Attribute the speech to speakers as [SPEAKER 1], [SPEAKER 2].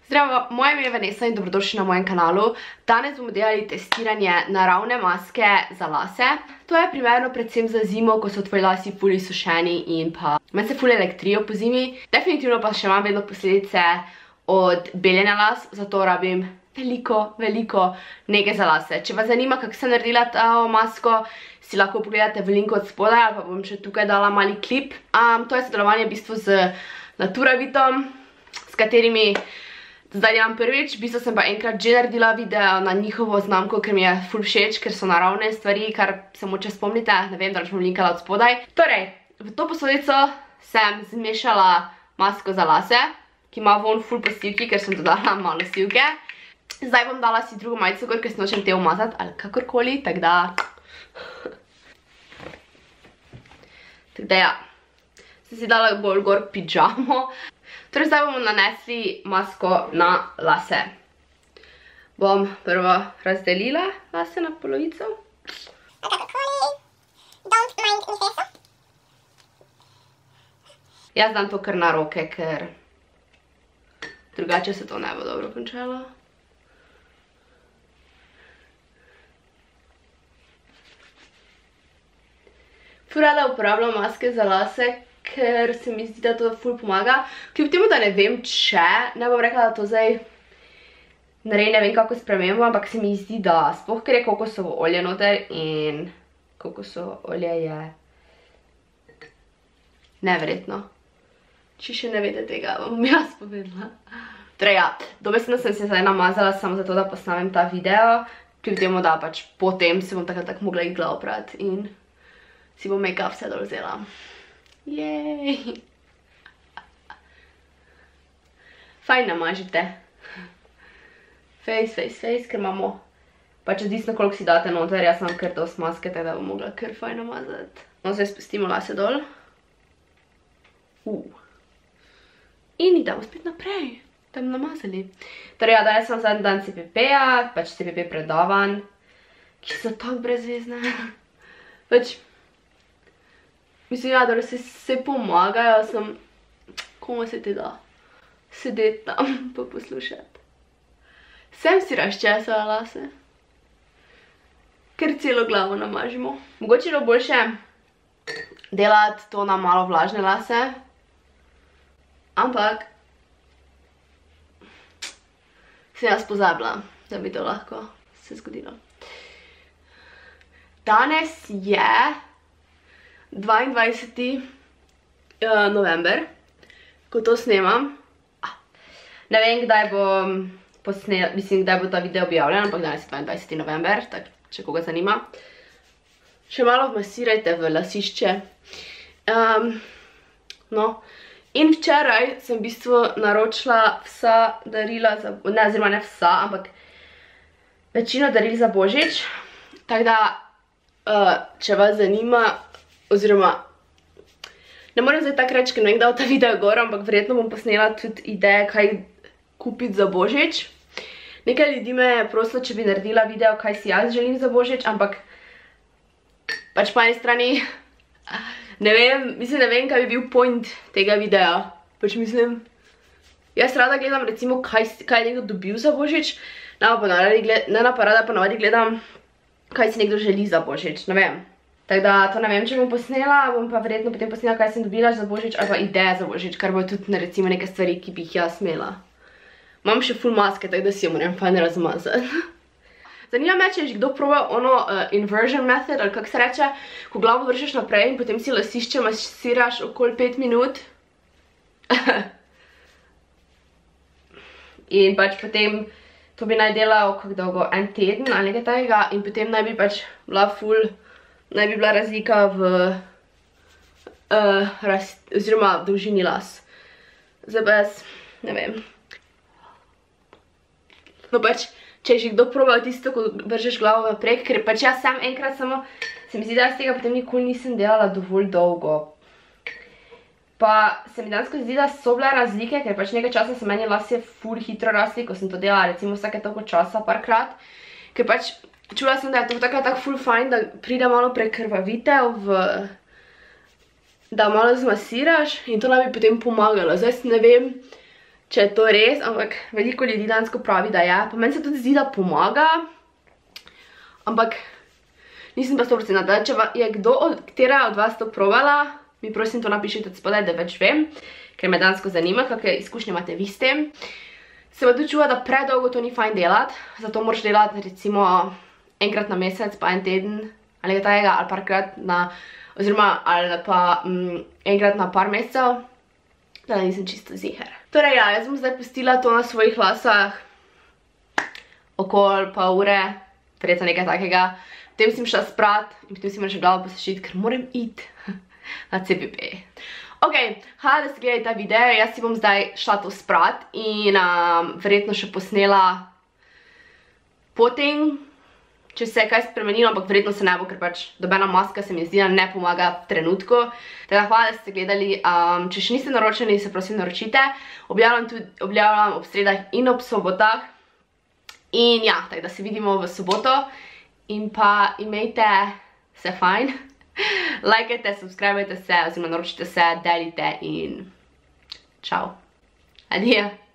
[SPEAKER 1] Zdravo, moje ime je Vanessa in dobrodošli na mojem kanalu. Danes bomo delali testiranje naravne maske za lase. To je primerno predvsem za zimo, ko so tvoji lasi ful izsušeni in pa meni se ful elektrijo po zimi. Definitivno pa še imam vedno posledice od beljenja las, zato rabim veliko nege za lase. Če vas zanima, kako sem naredila ta masko, si lahko pogledate v linku od spodaj, ali pa bom še tukaj dala mali klip. To je sodelovanje v bistvu z Naturavitom, s katerimi zdaj delam prvič. V bistvu sem pa enkrat že naredila video na njihovo znamko, ker mi je ful všeč, ker so naravne stvari, kar se moče spomnite, ne vem, da bom linkala od spodaj. Torej, v to posodico sem zmešala masko za lase, ki ima von ful posivki, ker sem dodala malo sivke. Zdaj bom dala si drugo majico gor, ker se nočem te umazati, ali kakorkoli, tako da... Tako da ja, sem si dala bolj gor pidžamo. Torej zdaj bomo nanesli masko na lase. Bom prvo razdelila lase na polovico. Jaz dam to kar na roke, ker drugače se to ne bo dobro končalo. Ful rada uporabljam maske za lase, ker se mi zdi, da to ful pomaga. Kljub temu, da ne vem, če, ne bom rekla, da to zdaj naredi ne vem kako spremembo, ampak se mi zdi, da sploh, ker je kokosovo olje noter in kokosovo olje je neverjetno. Če še ne vede tega, bom jaz povedala. Torej ja, dobesedno sem se zdaj namazala samo zato, da posnamem ta video, kljub temu, da pač potem se bom tako mogla igla oprati in si bom make-up vse dol vzela. Jej! Fajn namažite. Face, ker imamo pač odvisno, koliko si date noter, jaz imam kar dost maske, tako da bom mogla kar fajn namazati. No, zdaj spustimo lase dol. In idemo spet naprej, da bomo namazali. Torej ja, danes sem zadnji dan CPP-ja, pač CPP predavanj, ki so tako brezvezne. Pač mislim, ja, da se pomagajo, sem, komu se ti da sedeti tam pa poslušati. Sem si razčesala lase, ker celo glavo namažimo. Mogoče je boljše delati to na malo vlažne lase, ampak sem jaz pozabila, da bi to lahko se zgodilo. Danes je 22. november, ko to snemam. Ne vem, kdaj bom posnela, mislim, kdaj bo ta video objavljen, ampak danes je 22. november, tako, če koga zanima. Še malo vmasirajte v lasišče. No, in včeraj sem v bistvu naročila vsa darila za, ne, oziroma ne vsa, ampak večino daril za Božič. Tako da, če vas zanima, oziroma, ne morem zdaj tako reči, ker ne vem, kdaj bo ta video gor, ampak verjetno bom posnela tudi ideje, kaj kupiti za Božič. Nekaj ljudi me je prosilo, če bi naredila video, kaj si jaz želim za Božič, ampak pač po eni strani, ne vem, mislim, ne vem, kaj bi bil point tega videa. Pač mislim, jaz rada gledam recimo, kaj je nekdo dobil za Božič, ne pa rada ponavadi gledam, kaj si nekdo želi za Božič, ne vem. Tako da, to ne vem, če bom posnela, bom pa verjetno potem posnela, kaj sem dobila za Božič, ali pa ideje za Božič, kar bo tudi recimo neke stvari, ki bi jih jaz imela. Imam še ful maske, tako da si jo moram fajn razmazati. Zanima me, če je že kdo probal ono inversion method, ali kako se reče, ko glavo vržeš naprej in potem si lasišče masiraš okoli 5 minut. In pač potem, to bi naj delal kako dolgo, en teden ali nekaj takega, in potem naj bi pač bila ful... Naj bi bila razlika v oziroma v dolžini las. Zdaj pa jaz, ne vem. No pač, če je že kdo probal tisto, ko vržeš glavo naprej, ker pač jaz sam enkrat samo, se mi zdi, da z tega potem nikoli nisem delala dovolj dolgo. Pa se mi dansko zdi, da so bile razlike, ker pač nekaj časa so meni lasje ful hitro rasli, ko sem to delala recimo vsake toliko časa, parkrat. Ker pač čula sem, da je to tako ful fajn, da pride malo prekrvavitev, da malo zmasiraš in to naj bi potem pomagalo. Zdaj ne vem, če je to res, ampak veliko ljudi dansko pravi, da je. Pa meni se tudi zdi, da pomaga, ampak nisem pa 100%, da če je katera od vas to probala, mi prosim to napišite spodaj, da več vem, ker me dansko zanima, kakve izkušnje imate vi s tem. Se pa tudi čuva, da predolgo to ni fajn delati, zato moraš delati recimo enkrat na mesec, pa en teden, ali tajega, ali parkrat na, oziroma ali pa enkrat na par mesecev, da nisem čisto ziher. Torej ja, jaz bom zdaj pustila to na svojih lasah okoli pa ure, verjetno nekaj takega. Potem sem šla sprat in potem si moram še glavo posušiti, ker moram iti na CPP. Ok, hvala, da ste gledali ta video, jaz si bom zdaj šla to sprat in verjetno še posnela potem, če se je kaj spremenilo, ampak verjetno se ne bo, ker pač dobena maska se mi zdi, da ne pomaga v trenutku. Teda hvala, da ste gledali, če še niste naročeni, se prosim naročite. Objavljam ob sredah in ob sobotah. In ja, tako da se vidimo v soboto in pa imejte se fajn. Lajkajte, subscribajte se, oziroma naročite se, delite in čau. Adijo.